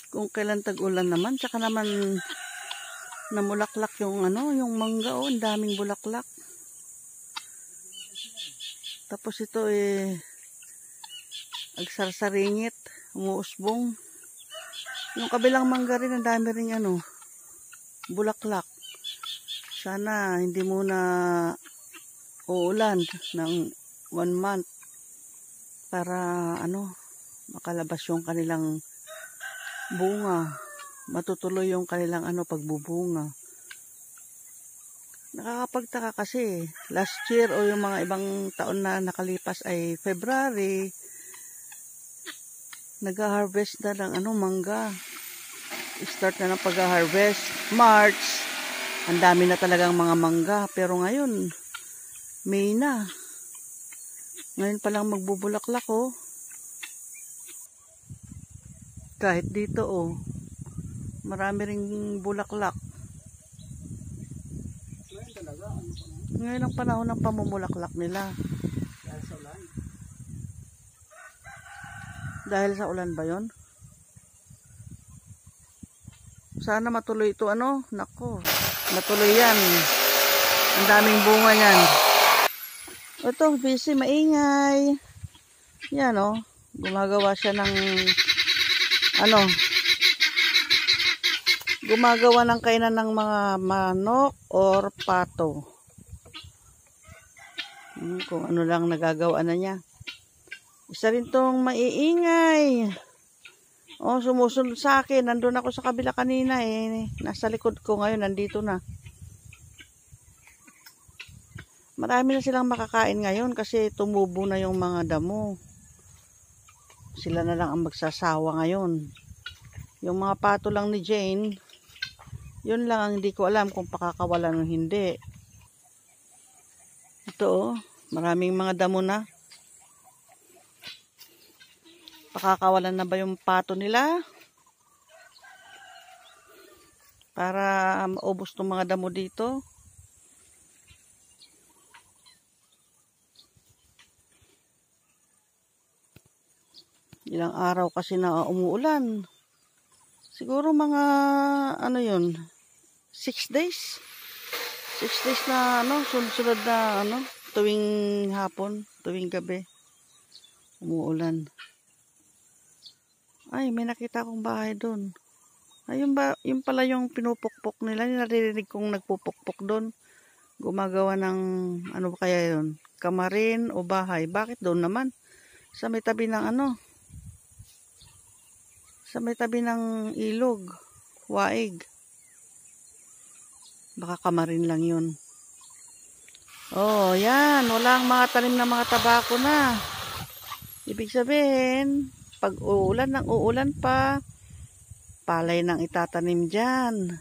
Kung kailan tag-ulan naman, tsaka naman namulaklak yung yung mangga, oh, ang daming bulaklak. Tapos ito agsarsaringit, umuusbong. Yung kabilang mangga rin, ang dami ring bulaklak. Sana hindi muna uulan ng 1 month para makalabas yung kanilang bunga, matutuloy yung kanilang pagbubunga. Nakakapagtaka kasi last year o yung mga ibang taon na nakalipas ay February, nag-harvest na ng mangga. Start na ng pag-harvest. March, ang dami na talagang mga mangga. Pero ngayon, May na. Ngayon pa lang magbubulaklak, oh. Kahit dito, oh, marami ring bulaklak. Ngayon ang panahon ng pamumulaklak nila. Dahil sa ulan ba yon? Sana matuloy ito, nako, matuloy yan. Ang daming bunga yan. Ito, busy, maingay. Yan, oh, gumagawa siya ng gumagawa ng kainan ng mga manok or pato. Kung ano lang nagagawa na niya. Isa rin tong maiingay. Oh, sumusunod sa akin. Nandun ako sa kabila kanina Nasa likod ko ngayon, nandito na. Marami na silang makakain ngayon kasi tumubo na yung mga damo. Sila na lang ang magsasawa ngayon. Yung mga pato lang ni Jane, yun lang ang hindi ko alam kung pakakawalan o hindi. Ito, maraming mga damo na. Pakakawalan na ba yung pato nila? Para maubos itong mga damo dito. Ilang araw kasi na umuulan. Siguro mga 6 days. 6 days na sunod-sunod na tuwing hapon, tuwing gabi umuulan. Ay, may nakita akong bahay doon. Ay, yung pala yung pinupukpok nila. Naririnig kong nagpupukpok doon. Gumagawa ng ba kaya yun? Kamarin o bahay. Bakit doon naman? Sa may tabi ng sa may tabi ng ilog, waig. Baka kamarin lang yun. Oh, yan. Walang mga tanim na mga tabako na. Ibig sabihin, pag uulan ng uulan pa, palay nang itatanim dyan.